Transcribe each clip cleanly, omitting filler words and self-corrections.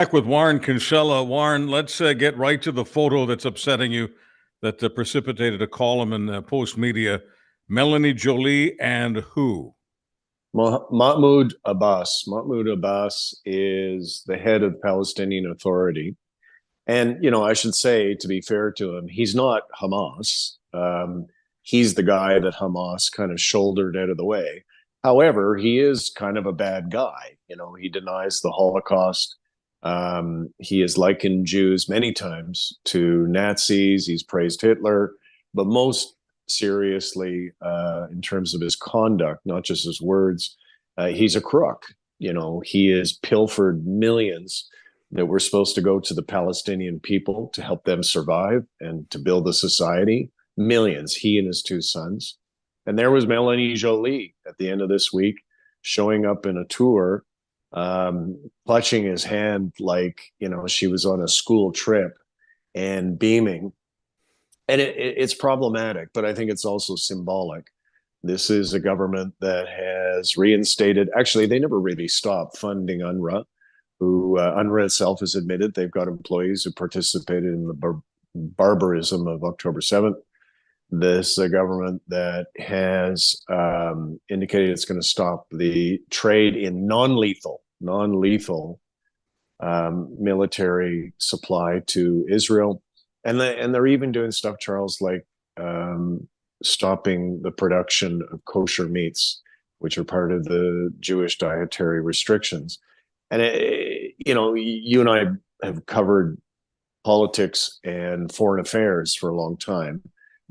Back with Warren Kinsella. Warren, let's get right to the photo that's upsetting you that precipitated a column in Post Media. Melanie Joly and who? Mahmoud Abbas. Mahmoud Abbas is the head of the Palestinian Authority. And, I should say, to be fair to him, he's not Hamas. He's the guy that Hamas kind of shouldered out of the way. However, he is kind of a bad guy. He denies the Holocaust. He has likened Jews many times to Nazis. He's praised Hitler, but most seriously, in terms of his conduct, not just his words, he's a crook. He has pilfered millions that were supposed to go to the Palestinian people to help them survive and to build a society. Millions, he and his two sons. And there was Melanie Joly at the end of this week showing up in a tour, clutching his hand like, she was on a school trip and beaming. And it's problematic, but I think it's also symbolic. This is a government that has reinstated, actually, they never really stopped funding UNRWA, who UNRWA itself has admitted they've got employees who participated in the barbarism of October 7th. This is a government that has indicated it's going to stop the trade in non-lethal military supply to Israel. And they're even doing stuff, Charles, like stopping the production of kosher meats, which are part of the Jewish dietary restrictions. And, you and I have covered politics and foreign affairs for a long time.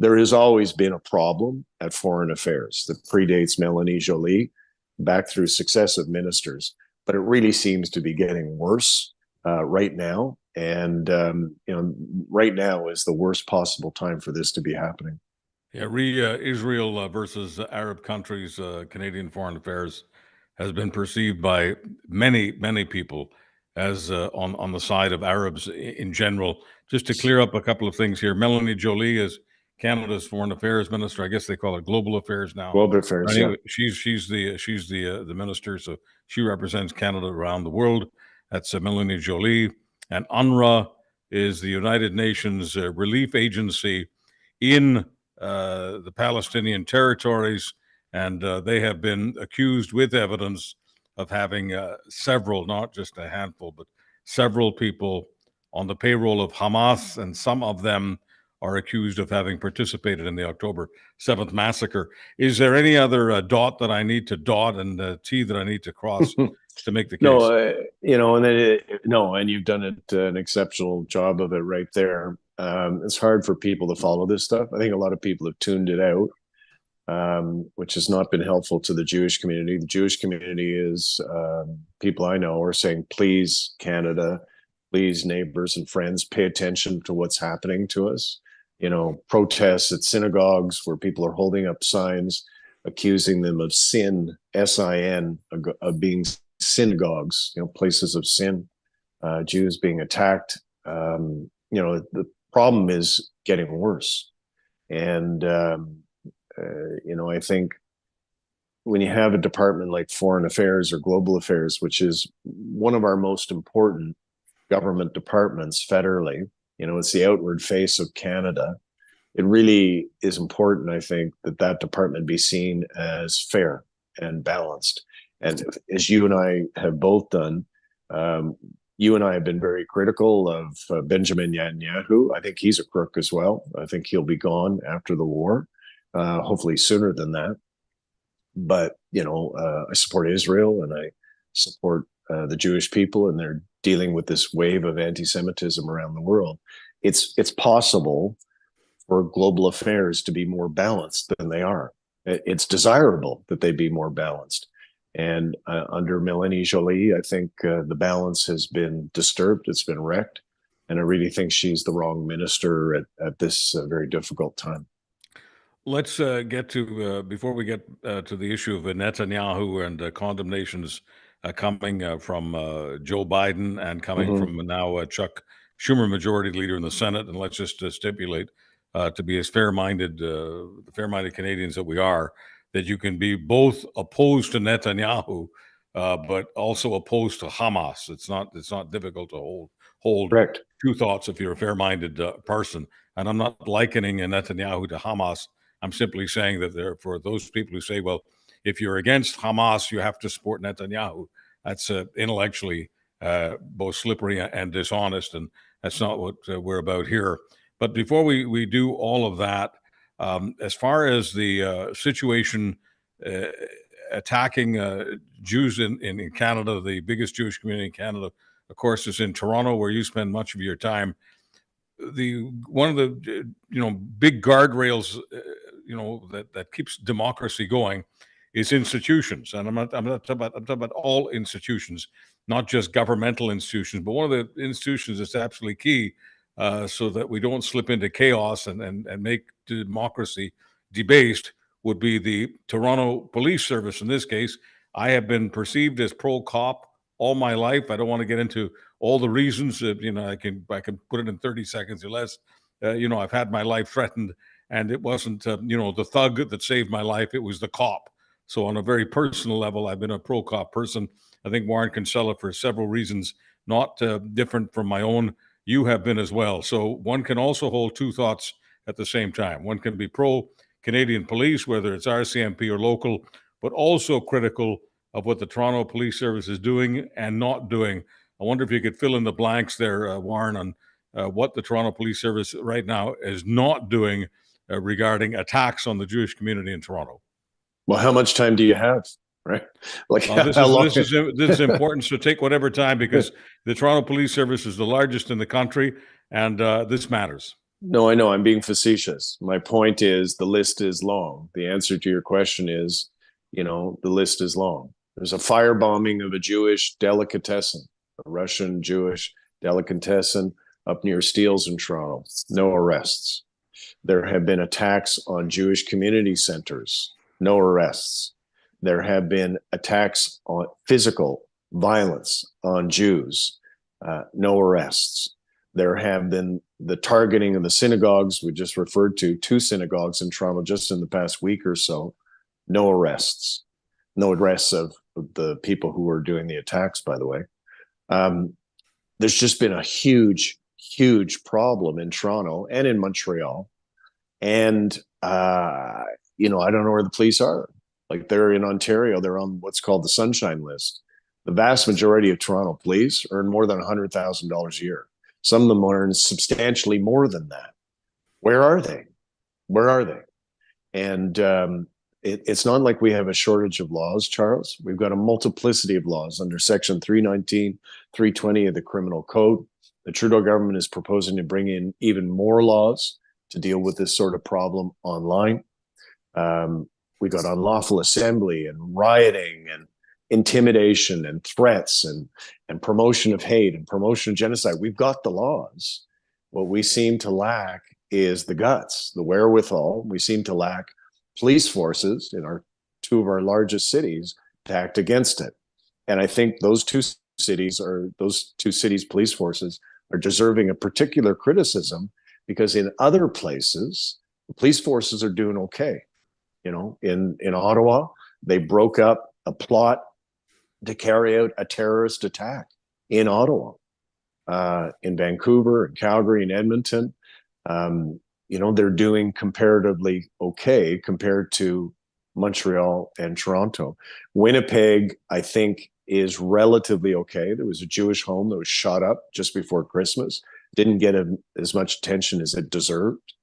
There has always been a problem at foreign affairs that predates Melanie Joly back through successive ministers, but it really seems to be getting worse right now. And, right now is the worst possible time for this to be happening. Yeah, Israel versus Arab countries, Canadian foreign affairs has been perceived by many people as on the side of Arabs in general. Just to clear up a couple of things here, Melanie Joly is Canada's foreign affairs minister. I guess they call it global affairs now. Global affairs, Anyway, yeah. she's the minister, so she represents Canada around the world. That's Melanie Joly, and UNRWA is the United Nations relief agency in the Palestinian territories, and they have been accused with evidence of having several, not just a handful, but several people on the payroll of Hamas, and some of them are accused of having participated in the October 7th massacre. Is there any other dot that I need to dot and T that I need to cross to make the case? No, and you've done an exceptional job of it right there. It's hard for people to follow this stuff. I think a lot of people have tuned it out, which has not been helpful to the Jewish community. The Jewish community is people I know are saying, please, Canada, please, neighbors and friends, pay attention to what's happening to us. Protests at synagogues where people are holding up signs accusing them of sin, S-I-N, of being synagogues, places of sin, Jews being attacked. The problem is getting worse. And, I think when you have a department like Foreign Affairs or Global Affairs, which is one of our most important government departments federally, it's the outward face of Canada. It really is important, I think, that department be seen as fair and balanced. And as you and I have both done, you and I have been very critical of Benjamin Netanyahu. I think he's a crook as well. I think he'll be gone after the war, hopefully sooner than that. But, I support Israel and I support the Jewish people, and they're dealing with this wave of anti-Semitism around the world. It's possible for global affairs to be more balanced than they are. It's desirable that they be more balanced. And under Melanie Joly, I think the balance has been disturbed. It's been wrecked. And I really think she's the wrong minister at this very difficult time. Let's get to, before we get to the issue of Netanyahu and condemnations coming from Joe Biden and coming from now Chuck Schumer, majority leader in the Senate. And let's just stipulate to be as fair-minded Canadians that we are, that you can be both opposed to Netanyahu, but also opposed to Hamas. It's not difficult to hold Correct. two thoughts if you're a fair-minded person. And I'm not likening Netanyahu to Hamas. I'm simply saying that for those people who say, well, if you're against Hamas, you have to support Netanyahu. That's intellectually both slippery and dishonest, and that's not what we're about here. But before we do all of that, as far as the situation uh, attacking Jews in Canada, the biggest Jewish community in Canada, of course, is in Toronto, where you spend much of your time. The one of the big guardrails that keeps democracy going is institutions, and I'm talking about all institutions, not just governmental institutions, but one of the institutions that's absolutely key, so that we don't slip into chaos and make democracy debased, would be the Toronto Police Service. In this case, I have been perceived as pro cop all my life. I don't want to get into all the reasons that I can put it in 30 seconds or less. I've had my life threatened, and it wasn't the thug that saved my life. It was the cop. So on a very personal level, I've been a pro cop person. I think Warren Kinsella, for several reasons, not different from my own, you have been as well. So one can also hold two thoughts at the same time. One can be pro Canadian police, whether it's RCMP or local, but also critical of what the Toronto Police Service is doing and not doing. I wonder if you could fill in the blanks there, Warren, on what the Toronto Police Service right now is not doing regarding attacks on the Jewish community in Toronto. Well, how much time do you have? Right? Like This how is long? this is important. So take whatever time, because the Toronto Police Service is the largest in the country, and this matters. No, I know I'm being facetious. My point is the list is long. The answer to your question is, the list is long. There's a firebombing of a Jewish delicatessen, a Russian Jewish delicatessen up near Steeles in Toronto. No arrests. There have been attacks on Jewish community centers. No arrests. There have been attacks on physical violence on Jews. No arrests. There have been the targeting of the synagogues. We just referred to two synagogues in Toronto just in the past week or so. No arrests. No arrests of the people who were doing the attacks, by the way. There's just been a huge, huge problem in Toronto and in Montreal. And, I don't know where the police are. Like, they're in Ontario, they're on what's called the Sunshine List. The vast majority of Toronto police earn more than $100,000 a year. Some of them earn substantially more than that. Where are they? Where are they? And it's not like we have a shortage of laws, Charles. We've got a multiplicity of laws under Section 319, 320 of the Criminal Code. The Trudeau government is proposing to bring in even more laws to deal with this sort of problem online. We got unlawful assembly and rioting and intimidation and threats and promotion of hate and promotion of genocide. We've got the laws. What we seem to lack is the guts, the wherewithal. We seem to lack police forces in two of our largest cities to act against it. And I think those two cities police forces are deserving of particular criticism, because in other places, the police forces are doing okay. In Ottawa, they broke up a plot to carry out a terrorist attack in Ottawa, in Vancouver, and Calgary, and Edmonton. They're doing comparatively okay compared to Montreal and Toronto. Winnipeg, I think, is relatively okay. There was a Jewish home that was shot up just before Christmas. Didn't get as much attention as it deserved.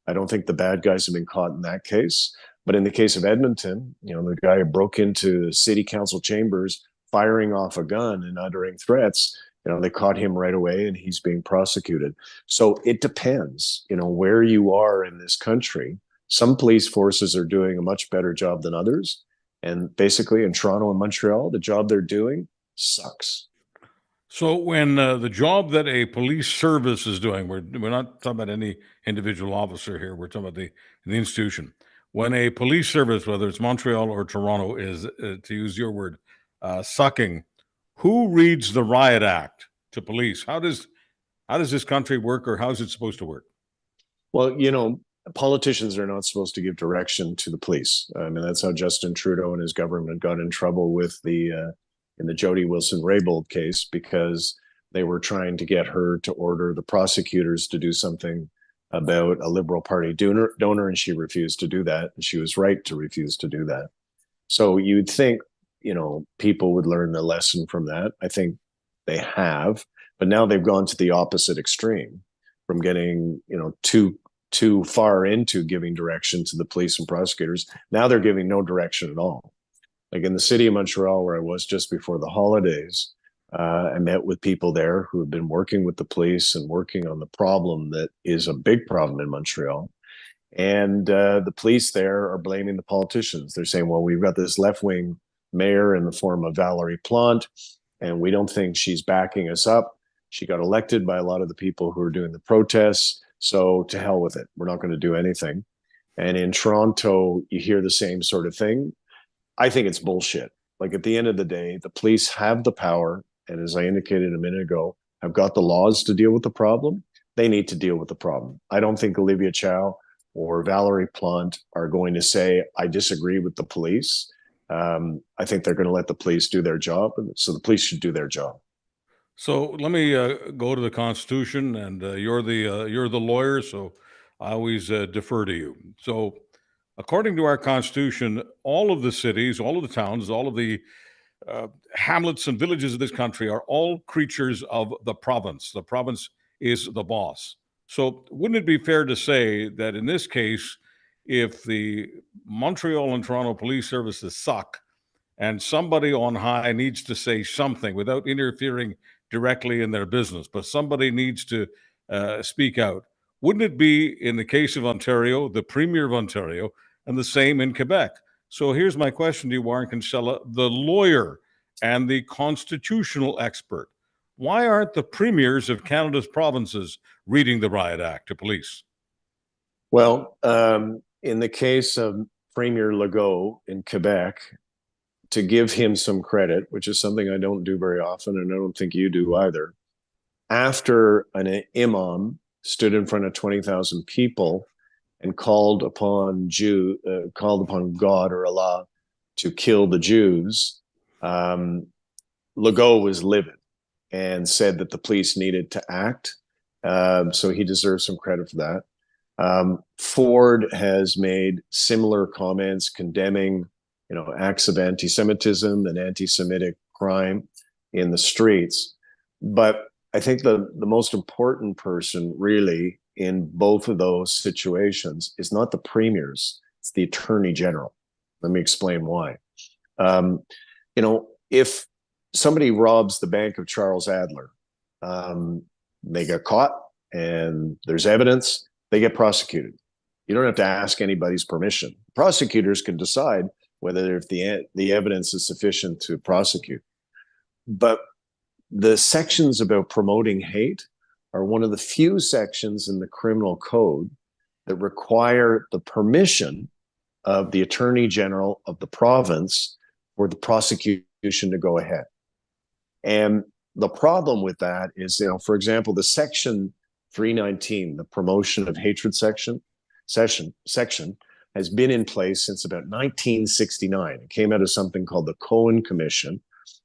I don't think the bad guys have been caught in that case. But in the case of Edmonton, the guy who broke into city council chambers firing off a gun and uttering threats, they caught him right away and he's being prosecuted. So it depends, where you are in this country. Some police forces are doing a much better job than others. And basically in Toronto and Montreal, the job they're doing sucks. So when the job that a police service is doing, we're not talking about any individual officer here. We're talking about the institution. When a police service, whether it's Montreal or Toronto, is, to use your word, sucking, who reads the riot act to police? How does this country work, or how is it supposed to work? Well, politicians are not supposed to give direction to the police. I mean, that's how Justin Trudeau and his government got in trouble with the in the Jody Wilson-Raybould case because they were trying to get her to order the prosecutors to do something about a Liberal Party donor, and she refused to do that. And she was right to refuse to do that. So you'd think, people would learn the lesson from that. I think they have, but now they've gone to the opposite extreme from getting, too far into giving direction to the police and prosecutors. Now they're giving no direction at all. Like in the city of Montreal, where I was just before the holidays, I met with people there who have been working with the police and working on the problem that is a big problem in Montreal. And the police there are blaming the politicians. They're saying, well, we've got this left-wing mayor in the form of Valerie Plante, and we don't think she's backing us up. She got elected by a lot of the people who are doing the protests. So to hell with it. We're not going to do anything. And in Toronto, you hear the same sort of thing. I think it's bullshit. Like at the end of the day, the police have the power. And as I indicated a minute ago, have got the laws to deal with the problem. They need to deal with the problem. I don't think Olivia Chow or Valerie Plante are going to say, I disagree with the police. I think they're going to let the police do their job. So the police should do their job. So let me go to the Constitution, and you're the lawyer, so I always defer to you. So, according to our Constitution, all of the cities, all of the towns, all of the hamlets and villages of this country are all creatures of the province. The province is the boss. So, wouldn't it be fair to say that in this case, if the Montreal and Toronto police services suck, and somebody on high needs to say something without interfering directly in their business, but somebody needs to speak out? Wouldn't it be, in the case of Ontario, the Premier of Ontario, and the same in Quebec? So here's my question to you, Warren Kinsella, the lawyer and the constitutional expert. Why aren't the premiers of Canada's provinces reading the Riot Act to police? Well, in the case of Premier Legault in Quebec, to give him some credit, which is something I don't do very often, and I don't think you do either, after an imam stood in front of 20,000 people and called upon God or Allah to kill the Jews, Legault was livid and said that the police needed to act. So he deserves some credit for that. Ford has made similar comments condemning, acts of anti-Semitism and anti-Semitic crime in the streets. But I think the most important person really in both of those situations is not the premiers, it's the Attorney General. Let me explain why. If somebody robs the bank of Charles Adler, they get caught and there's evidence, they get prosecuted. You don't have to ask anybody's permission. Prosecutors can decide whether if the evidence is sufficient to prosecute. But the sections about promoting hate are one of the few sections in the criminal code that require the permission of the Attorney General of the province for the prosecution to go ahead. And the problem with that is, for example, the section 319, the promotion of hatred section has been in place since about 1969. It came out of something called the Cohen Commission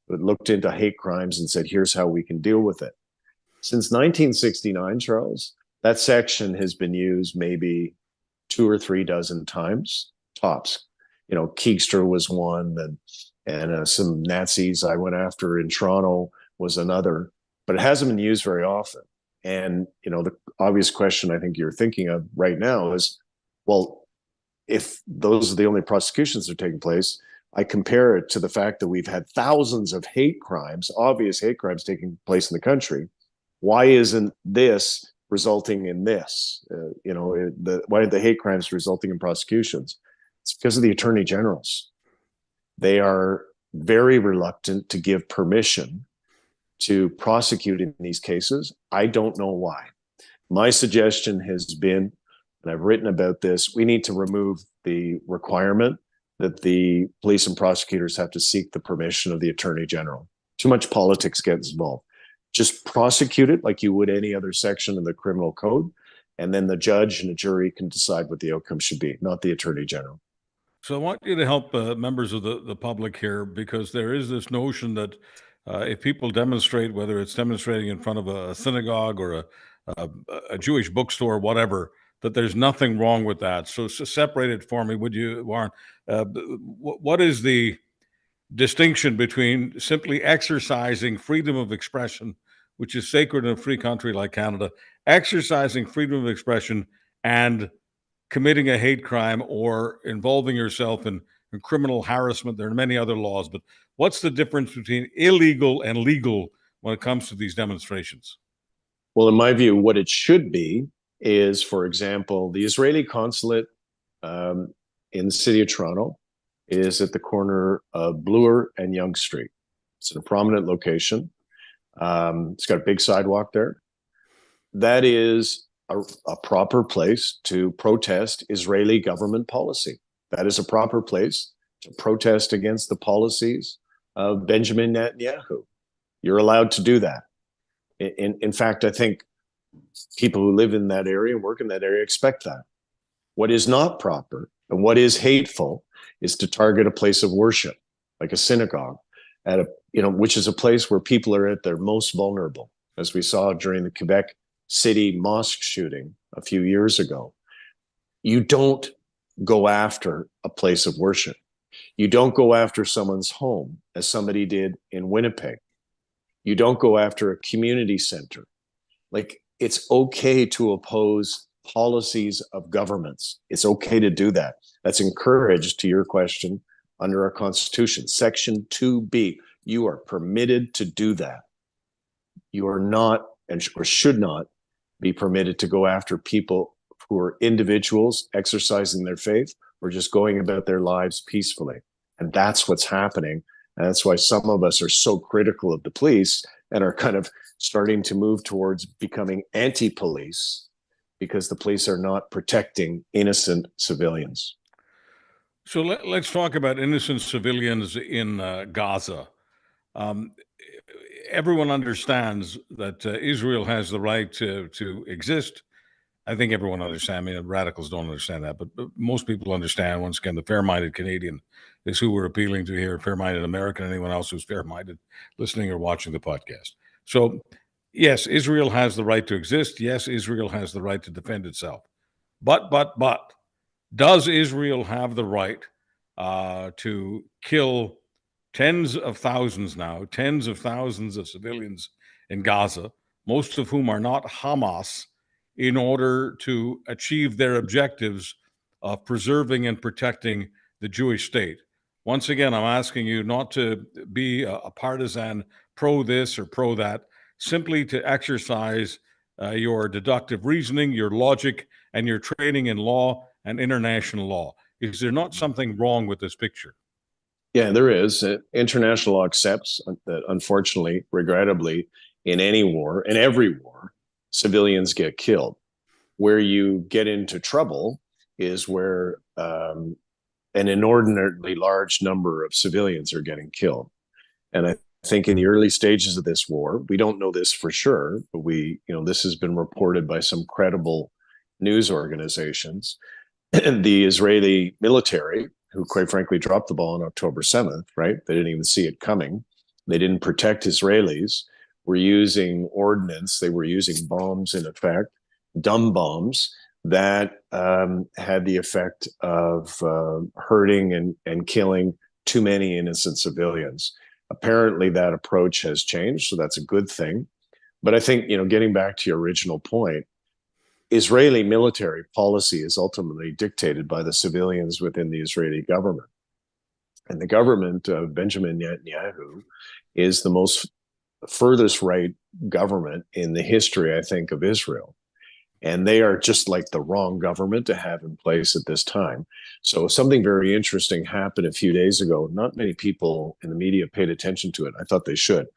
that looked into hate crimes and said, here's how we can deal with it. Since 1969, Charles, that section has been used maybe 2 or 3 dozen times, tops. Keegstra was one, and some Nazis I went after in Toronto was another, but it hasn't been used very often. And, the obvious question I think you're thinking of right now is, well, if those are the only prosecutions that are taking place, I compare it to the fact that we've had thousands of hate crimes, obvious hate crimes taking place in the country. Why isn't this resulting in this? Why are the hate crimes resulting in prosecutions? It's because of the attorney generals. They are very reluctant to give permission to prosecute in these cases. I don't know why. My suggestion has been, and I've written about this, we need to remove the requirement that the police and prosecutors have to seek the permission of the attorney general. Too much politics gets involved. Just prosecute it like you would any other section of the criminal code, and then the judge and the jury can decide what the outcome should be, not the attorney general. So I want you to help members of the public here, because there is this notion that if people demonstrate, whether it's demonstrating in front of a synagogue or a, a Jewish bookstore, whatever, that there's nothing wrong with that. So, separate it for me, would you, Warren? What is the distinction between simply exercising freedom of expression, which is sacred in a free country like Canada, exercising freedom of expression, and committing a hate crime or involving yourself in criminal harassment? There are many other laws, but what's the difference between illegal and legal when it comes to these demonstrations? Well, in my view, what it should be is, for example, the Israeli consulate in the city of Toronto is at the corner of Bloor and Yonge Street. It's in a prominent location. It's got a big sidewalk there. That is a proper place to protest Israeli government policy. That is a proper place to protest against the policies of Benjamin Netanyahu. You're allowed to do that. In fact, I think people who live in that area and work in that area expect that. What is not proper and what is hateful is to target a place of worship, like a synagogue, at which is a place where people are at their most vulnerable, as we saw during the Quebec City mosque shooting a few years ago. You don't go after a place of worship. You don't go after someone's home, as somebody did in Winnipeg. You don't go after a community center. Like, it's okay to oppose policies of governments. It's okay to do that. That's encouraged, to your question, under our Constitution. Section 2B, you are permitted to do that. You are not, or should not, be permitted to go after people who are individuals exercising their faith or just going about their lives peacefully. And that's what's happening. And that's why some of us are so critical of the police and are kind of starting to move towards becoming anti-police, because the police are not protecting innocent civilians. So let's talk about innocent civilians in Gaza. Um, Everyone understands that Israel has the right to exist. I think everyone understands. I mean, radicals don't understand that, but most people understand. Once again, the fair-minded Canadian is who we're appealing to here. Fair-minded American, anyone else who's fair-minded, listening or watching the podcast. So, yes, Israel has the right to exist. Yes, Israel has the right to defend itself. But, does Israel have the right to kill tens of thousands of civilians in Gaza, most of whom are not Hamas, in order to achieve their objectives of preserving and protecting the Jewish state? Once again, I'm asking you not to be a partisan pro this or pro that, simply to exercise your deductive reasoning, your logic, and your training in law and international law. Is there not something wrong with this picture? Yeah, there is. International law accepts that, unfortunately, regrettably, in any war, in every war, civilians get killed. Where you get into trouble is where an inordinately large number of civilians are getting killed. And I think in the early stages of this war, we don't know this for sure, but this has been reported by some credible news organizations. And the Israeli military, who quite frankly dropped the ball on October 7th, right? They didn't even see it coming. They didn't protect Israelis, were using ordnance. They were using bombs, in effect, dumb bombs that had the effect of hurting and killing too many innocent civilians. Apparently that approach has changed, so that's a good thing. But I think, getting back to your original point, Israeli military policy is ultimately dictated by the civilians within the Israeli government. And the government of Benjamin Netanyahu is the most furthest right government in the history, I think, of Israel. And they are just like the wrong government to have in place at this time. So something very interesting happened a few days ago. Not many people in the media paid attention to it. I thought they should.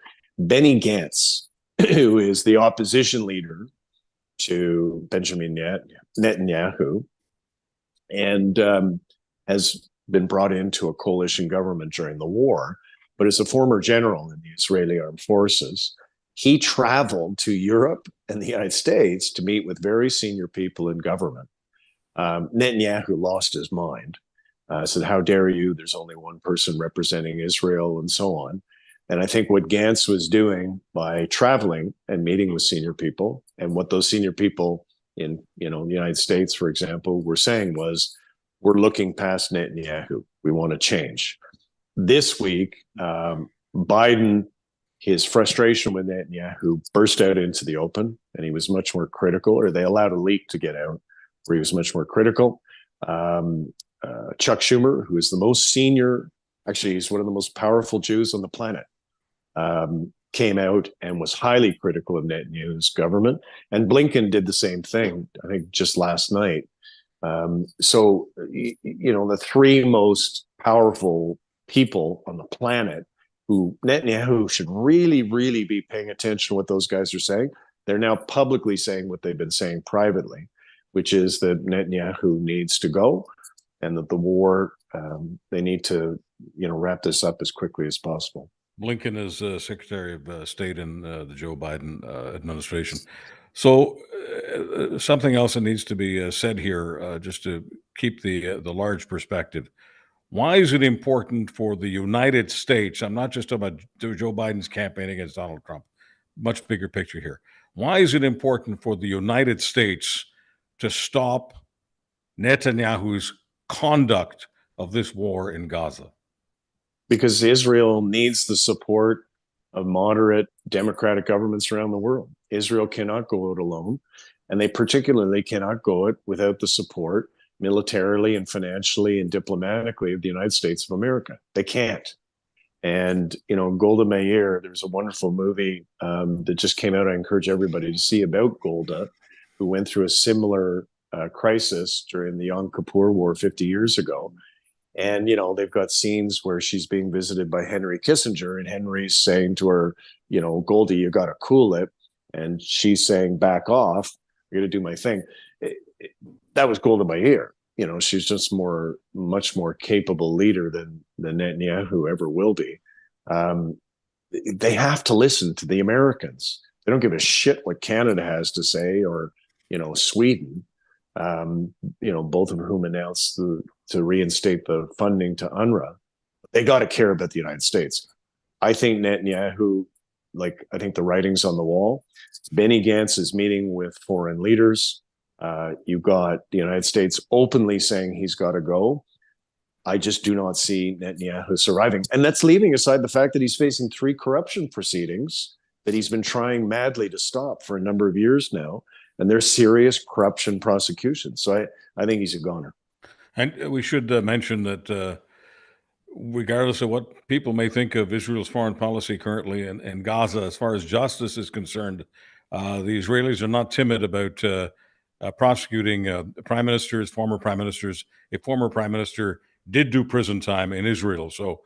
Benny Gantz, who is the opposition leader to Benjamin Netanyahu, and has been brought into a coalition government during the war, but is a former general in the Israeli armed forces. He traveled to Europe and the United States to meet with very senior people in government. Netanyahu lost his mind. said, how dare you? There's only one person representing Israel, and so on. And I think what Gantz was doing by traveling and meeting with senior people, and what those senior people in the United States, for example, were saying was, we're looking past Netanyahu. We want to change. This week, Biden, his frustration with Netanyahu burst out into the open, and he was much more critical, or they allowed a leak to get out where he was much more critical. Chuck Schumer, who is the most senior, actually, he's one of the most powerful Jews on the planet, came out and was highly critical of Netanyahu's government. And Blinken did the same thing, I think, just last night. So, the three most powerful people on the planet who Netanyahu should really, really be paying attention to what those guys are saying, they're now publicly saying what they've been saying privately, which is that Netanyahu needs to go, and that the war, they need to, wrap this up as quickly as possible. Blinken is Secretary of State in the Joe Biden administration. So something else that needs to be said here, just to keep the large perspective. Why is it important for the United States? I'm not just talking about Joe Biden's campaign against Donald Trump, much bigger picture here. Why is it important for the United States to stop Netanyahu's conduct of this war in Gaza? Because Israel needs the support of moderate democratic governments around the world. Israel cannot go it alone, and they particularly cannot go it without the support militarily and financially and diplomatically of the United States of America. They can't. And, Golda Meir, there's a wonderful movie that just came out. I encourage everybody to see, about Golda, who went through a similar crisis during the Yom Kippur War 50 years ago. And, they've got scenes where she's being visited by Henry Kissinger, and Henry's saying to her, Golda, you got to cool it. And she's saying, back off. I'm going to do my thing. That was Golda Meir. She's just much more capable leader than Netanyahu ever will be. They have to listen to the Americans. They don't give a shit what Canada has to say, or, Sweden, both of whom announced to reinstate the funding to UNRWA. They got to care about the United States. I think Netanyahu, I think the writing's on the wall. Benny Gantz is meeting with foreign leaders. You've got the United States openly saying he's got to go. I just do not see Netanyahu surviving. And that's leaving aside the fact that he's facing 3 corruption proceedings that he's been trying madly to stop for a number of years now. And they're serious corruption prosecutions. So I think he's a goner. And we should mention that regardless of what people may think of Israel's foreign policy currently in Gaza, as far as justice is concerned, the Israelis are not timid about prosecuting prime ministers, former prime ministers. A former prime minister did do prison time in Israel. So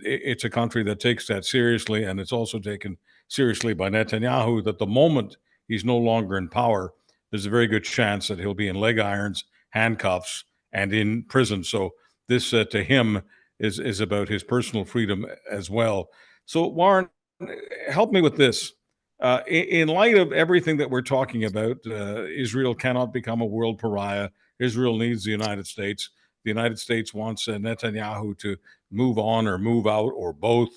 it's a country that takes that seriously, and it's also taken seriously by Netanyahu, that the moment he's no longer in power, there's a very good chance that he'll be in leg irons, handcuffs, and in prison. So this to him is about his personal freedom as well. So Warren, help me with this. In light of everything that we're talking about, Israel cannot become a world pariah. Israel needs the United States. The United States wants Netanyahu to move on or move out, or both.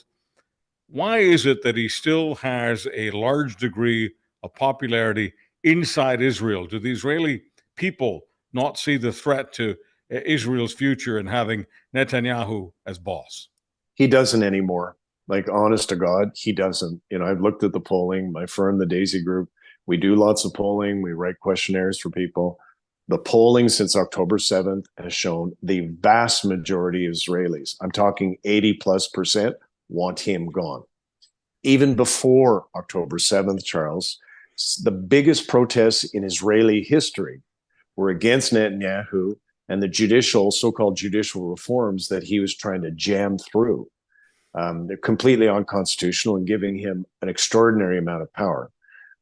Why is it that he still has a large degree of popularity inside Israel? Do the Israeli people not see the threat to Israel's future in having Netanyahu as boss? He doesn't anymore. Honest to God, he doesn't. I've looked at the polling. My firm, the Daisy Group, we do lots of polling. We write questionnaires for people. The polling since October 7th has shown the vast majority of Israelis, I'm talking 80+%, want him gone. Even before October 7th, Charles, the biggest protests in Israeli history were against Netanyahu and the so-called judicial reforms that he was trying to jam through. They're completely unconstitutional and giving him an extraordinary amount of power.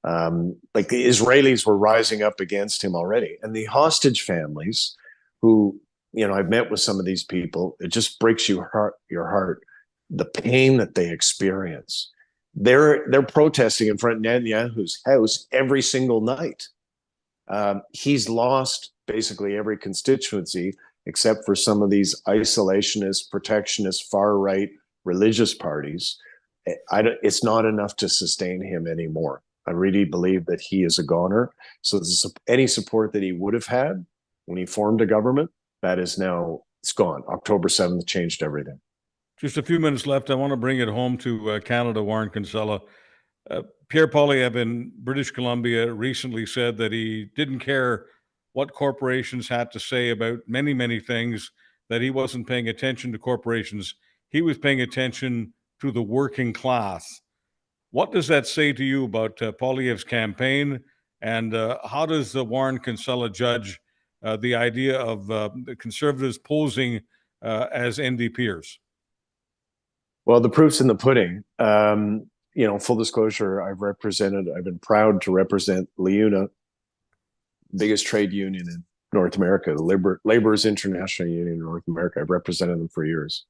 The Israelis were rising up against him already. And the hostage families who, I've met with some of these people, it just breaks your heart, the pain that they experience. They're protesting in front of Netanyahu's house every single night. He's lost basically every constituency except for some of these isolationist, protectionist, far-right religious parties, it's not enough to sustain him anymore. I really believe that he is a goner. So any support that he would have had when he formed a government, that is now, it's gone. October 7th changed everything. Just a few minutes left. I want to bring it home to Canada, Warren Kinsella. Pierre Poilievre in British Columbia recently said that he didn't care what corporations had to say about many, many things, that he wasn't paying attention to corporations. He was paying attention to the working class. What does that say to you about Poilievre's campaign? And how does Warren Kinsella judge the idea of the Conservatives posing as NDPers? Well, the proof's in the pudding. Full disclosure, I've been proud to represent LIUNA, biggest trade union in North America, the Laborers International Union in North America. I've represented them for years.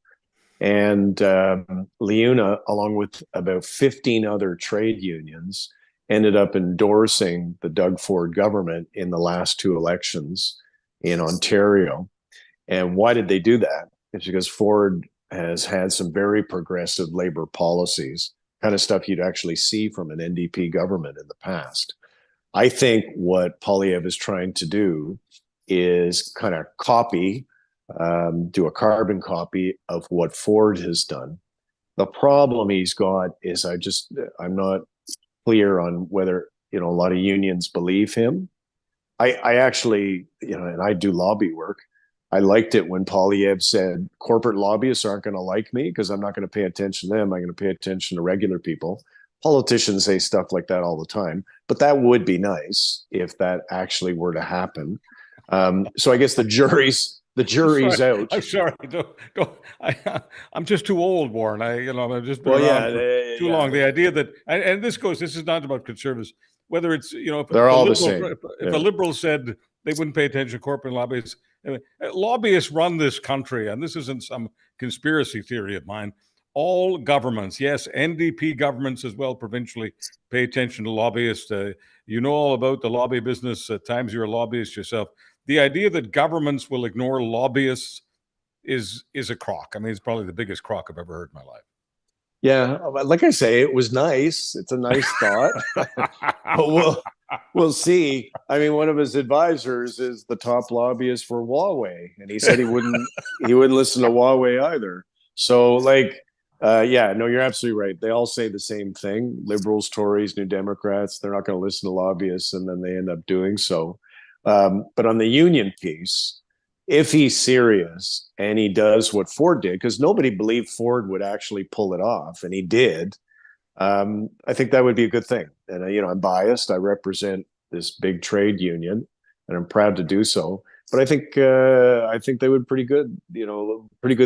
And LIUNA, along with about 15 other trade unions, ended up endorsing the Doug Ford government in the last two elections in Ontario. And why did they do that? It's because Ford has had some very progressive labor policies, kind of stuff you'd actually see from an NDP government in the past. I think what Poilievre is trying to do is kind of do a carbon copy of what Ford has done. The problem he's got is I'm not clear on whether, a lot of unions believe him. I actually, and I do lobby work. I liked it when Poilievre said corporate lobbyists aren't going to like me because I'm not going to pay attention to them. I'm going to pay attention to regular people. Politicians say stuff like that all the time, but that would be nice if that actually were to happen. So I guess the jury's out. I'm sorry. I'm just too old, Warren. I've just been around for too long. The idea that, and this is not about Conservatives, whether it's, they're all the same. If a liberal said they wouldn't pay attention to corporate lobbyists, lobbyists run this country, and this isn't some conspiracy theory of mine. All governments, yes, NDP governments as well, provincially, pay attention to lobbyists. You know all about the lobby business. At times you're a lobbyist yourself. The idea that governments will ignore lobbyists is a crock. I mean, it's probably the biggest crock I've ever heard in my life. Yeah, like I say, it was nice. It's a nice thought. But we'll see. I mean, one of his advisors is the top lobbyist for Huawei, and he said he wouldn't listen to Huawei either. So, you're absolutely right. They all say the same thing. Liberals, Tories, New Democrats, they're not going to listen to lobbyists, and then they end up doing so. But on the union piece, if he's serious and he does what Ford did, because nobody believed Ford would actually pull it off, and he did, I think that would be a good thing. And, I'm biased. I represent this big trade union, and I'm proud to do so. But I think they would pretty good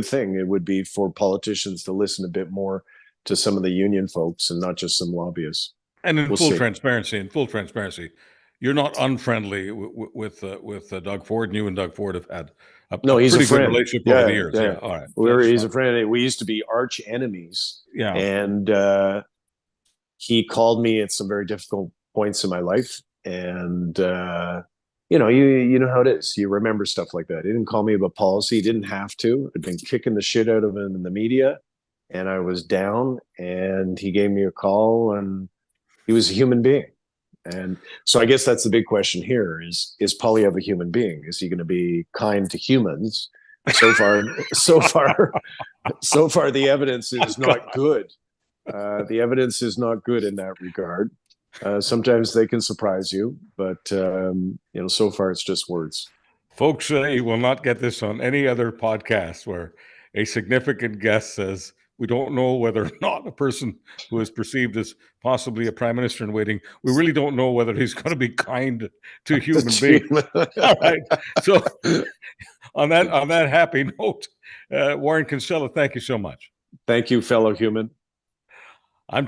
thing. It would be for politicians to listen a bit more to some of the union folks and not just some lobbyists. And in full transparency, you're not unfriendly with Doug Ford, and you and Doug Ford have had a he's pretty a friend. Good relationship over the years. Yeah. All right. He's a friend. We used to be arch enemies. Yeah. And he called me at some very difficult points in my life. And, you know how it is. You remember stuff like that. He didn't call me about policy. He didn't have to. I'd been kicking the shit out of him in the media, and I was down, and he gave me a call, and he was a human being. And so I guess that's the big question here is Poilievre a human being? Is he going to be kind to humans? So far, the evidence is not good. The evidence is not good in that regard. Sometimes they can surprise you, but so far it's just words. Folks, you will not get this on any other podcast where a significant guest says, we don't know whether or not a person who is perceived as possibly a prime minister in waiting, we really don't know whether he's going to be kind to human beings. All right. So on that happy note, Warren Kinsella, thank you so much. Thank you, fellow human. I'm